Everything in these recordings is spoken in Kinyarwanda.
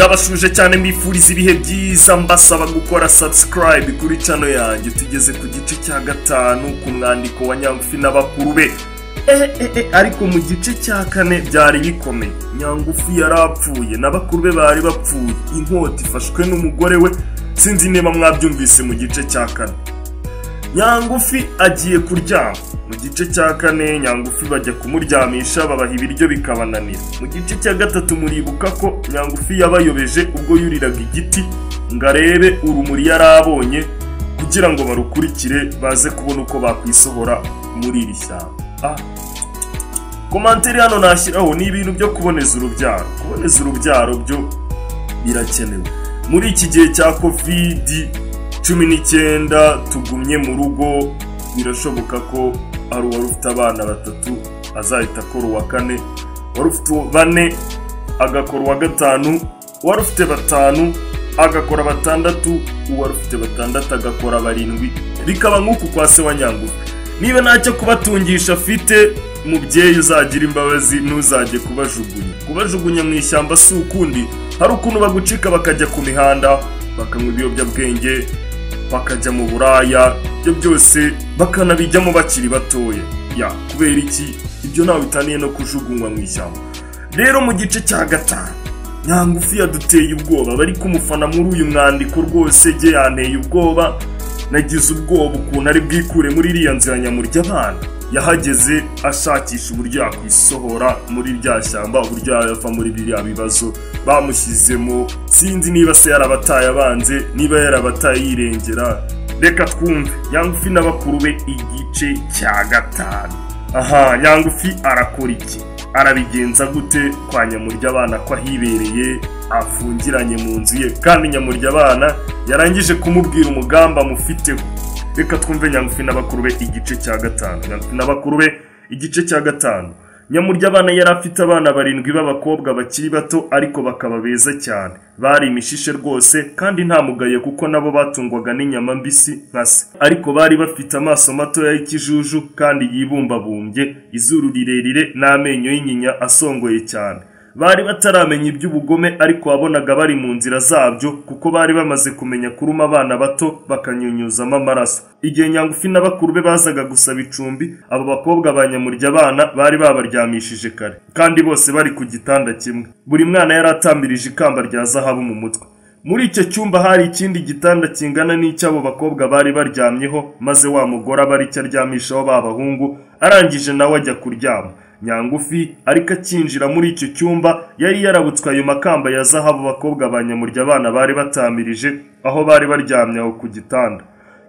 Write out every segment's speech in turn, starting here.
ndabashuje cyane mbifuriza ibihe byiza mbasaba gukora subscribe kuri channel yanjye. Tugeze ku gice cya 5 ku mwandiko wa Nyangufi n'abakuru be. Ariko mu gice cya 4 byari bikomeye. Nyangufi yarapfuye n'abakuru be bari bapfuye, inkota ifashwe n'umugore we. Sinzi niba mwabyumvise mu gice cya 4. Nyangufi agiye kuryama. Mu gice cya 4 Nyangufi bajya kumuryamisha babaha ibiryo bikabananira. Mu gice cya 3 muribuka ko Nyangufi yabayobeje ubwo yuriraga igiti ngarebe urumuri yarabonye kugira ngo barukurikire baze kubona uko bakwisohora muri iri shyamba. Komanteri hano nashyiraho ni ibintu byo kuboneza urubyaro. Kuboneza urubyaro byo birakenewe. Muri iki gihe cya COVID-19 tugumye mu rugo, birashoboka ko ari uwari ufite abana 3 azahita akora uwa 4, wari ufite 4 agakora uwa 5, wari ufite 5 agakora 6, uwari ufite 6 agakora 7. Bikaba nk'uku kwa se wa Nyangufi. Niba ntacyo kubatungisha afite, mubyeyi uzagira imbabazi ntuzajye kubajugunya mu ishyamba. Si ukundi hari ukuntu bagucika bakajya ku mihanda bakanywa ibiyobyabwenge, bakajya mu buraya, ibyo byose bakanabijyamo bakiri batoya. Kubera iki? Ibyo ntawe bitaniye no kujugunywa mu ishyamba. Rero mu gice cya 5 Nyangufi yaduteye ubwoba. Bari kumufana muri uyu mwandiko rwose je yanteye ubwoba. Nagize ubwoba ukuntu ari bwikure muri iriya nzira Nyamurya abana. Yahageze ashakisha uburyo yakwisohora muri rya shyamba, uburyo yava muri biriya bibazo bamushyizemo. Sinzi niba se yarabataye abanze, niba yarabataye yirengera. Reka twumve Nyangufi n'abakuru be igice cya 5. Nyangufi arakora iki? Arabigenza gute kwa Nyamurya abana ko ahibereye afungiranye mu nzu ye, kandi Nyamurya abana yarangije kumubwira umugamba amufiteho? Reka twumve Nyangufi n'abakuru be igice cya 5. Nyangufi n'abakuru be igice cya 5. Nyamurya abana yari afite abana 7 b'abakobwa bakiri bato, ariko bakaba beza cyane. Bari imishishe rwose kandi nta mugaye kuko nabo batungwaga n'inyama mbisi nka se. Ariko bari bafite amaso mato y'ikijuju kandi yibumbabumbye, izuru rirerire n'amenyo y'inyinya asongoye cyane. Bari bataramenya iby'ubugome, ariko wabonaga bari mu nzira zabyo kuko bari bamaze kumenya kuruma abana bato bakanyunyuzamo amaraso. Igihe Nyangufi n'abakuru be bazaga gusaba icumbi, abo bakobwa ba Nyamurya abana bari babaryamishije kare, kandi bose bari ku gitanda kimwe. Buri mwana yari atamirije ikamba rya zahabu mu mutwe. Muri icyo cyumba hari ikindi gitanda kingana n'icy'abo bakobwa bari baryamyeho, maze wa mugore abari icyo aryamishaho b'abahungu, arangije nawe ajya kuryama. Nyangufi ariko akinjira muri icyo cyumba yari yarabutswe ayo makamba ya zahabu bakobwa ba Nyamurya abana bari batamirije aho bari baryamye aho ku gitanda.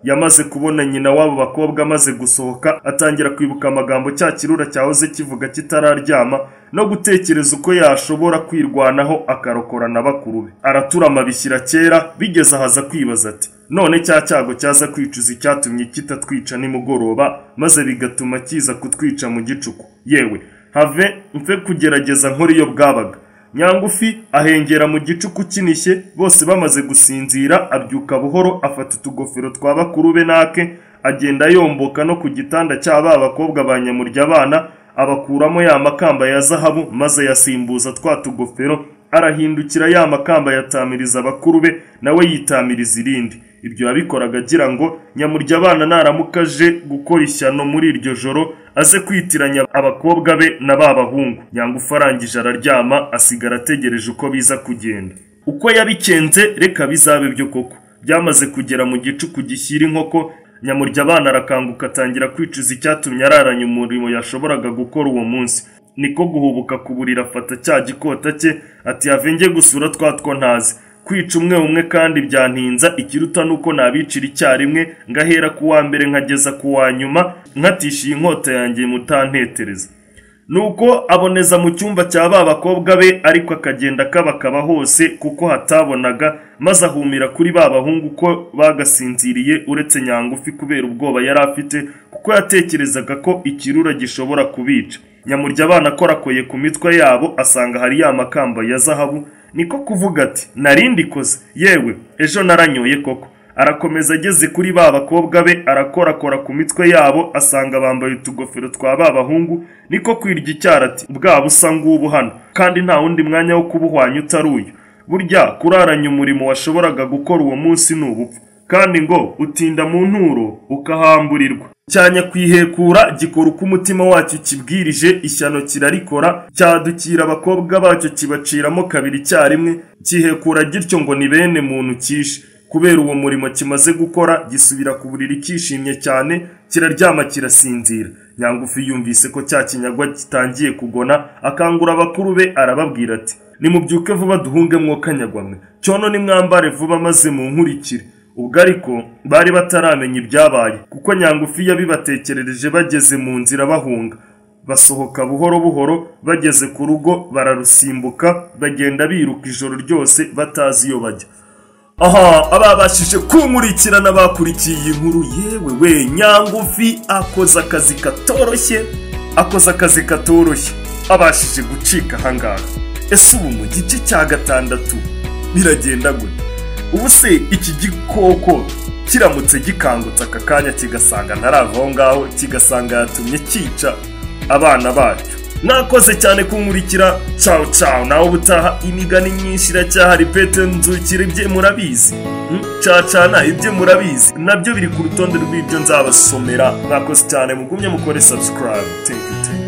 Yamaze kubona nyina w'abo bakobwa amaze gusohoka, atangira kwibuka amagambo cya kirura cyahoze kivuga kitararyama, no gutekereza uko yashobora kwirwanaho akarokora n'abakuru be. Araturama bishyira kera, bigeze ahaza kwibaza ati none cya cyago cyaza kwicuza icyatumye kitatwica nimugoroba, maze bigatuma kiza kutwica mu gicuku. Yewe have mfe kugerageza nkora iyo bwabaga. Nyangufi ahengera mu gicuku kinishye, bose bamaze gusinzira. Abyuka buhoro, afata utugofero twa bakuru be nake, agenda yomboka no ku gitanda cy'aba bakobwa ba Nyamurya abana, abakuramo ya makamba ya zahabu, maze yasimbuza twa tugofero. Arahindukira ya makamba yatamiriza abakuru be, nawe yitamiriza irindi. Ibyo yabikoraga agira ngo Nyamurya abana naramukaje gukora ishyano muri iryo joro aze kwitiranya abakobwa be na babahungu. Nyangufi arangije araryama, asigara ategereje uko biza kugenda. Uko yabikenze reka bizabe byo koko. Byamaze kugera mu gicuku gishyira inkoko, Nyamurya abana arakanguka atangira kwicuza icyatumye araranya umurimo yashoboraga gukora uwo munsi. Niko guhubuka kuburira afata cya gikota cye ati avenge gusura twatwo ntazi. Kwica umwe kandi byantinza, ikiruta nuko nabicira icyarimwe ngahera ku wa mbere nkageza ku wa nyuma, nkatishiye inkota yanjye mutantetereza. Nuko aboneza mu cyumba cya ba bakobwa be, ariko akagenda kabakaba hose kuko hatabonaga, maze ahumira kuri ba bahungu ko bagasinziriye uretse Nyangufi kubera ubwoba yari afite, kuko yatekerezaga ko ikirura gishobora kubica. Nyamurya abana akorakoye ku mitwe yabo asanga hari ya makamba ya zahabu. Niko kuvuga ati narindi koze, yewe ejo naranyoye koko. Arakomeza ageze kuri ba bakobwa be, arakorakora ku mitwe yabo asanga bambaye utugofero twa ba bahungu. Niko kwirya icyara ati bwa busa ngubu hano, kandi nta wundi mwanya wo kubuhwanya utari uyu. burya kuraranya umurimo washoboraga gukora uwo munsi ni ubupfu, kandi ngo utinda mu nturo ukahamburirwa. Cyanya kwihekura gikora uko umutima wacyo kibwirije, ishyano kirarikora, cyadukira abakobwa bacyo kibaciramo kabiri icyarimwe, kihekura gityo ngo ni bene muntu kishe. Kubera uwo murimo kimaze gukora, gisubira ku buriri kishimye cyane, kiraryama kirasinzira. Nyangufi yumvise ko cya kinyagwa gitangiye kugona, akangura abakuru be arababwira ati, nimubyuke vuba duhunge mwokanyagwamwe, cyono nimwambare vuba maze munkurikire. Ubwo ariko bari bataramenya ibyabaye, kuko Nyangufi yabibatekerereje bageze mu nzira bahunga. Basohoka buhoro buhoro, bageze ku rugo bararusimbuka, bagenda biruka ijoro ryose batazi iyo bajya. Aha, ababashije kunkurikirana bakurikiye iyi nkuru, yewe we, Nyangufi akoze akazi katoroshye, abashije gucika ahangaha. Ese ubu mu gice cya 6 biragenda gute? Ubu se iki gikoko kiramutse gikangutse aka kanya kigasanga ntarava aho ngaho, kigasanga yatumye cyica abana bacyo. Nakoze cyane kunkurikira, ciao ciao, nawe ubutaha. Imigani myinshi iracyahari, pete nzukira ibye murabizi, cacana ibye murabizi, nabyo biri ku rutonde rw'ibyo nzabasomera. Nakoze cyane, mugumye mukore subscribe. Thank you.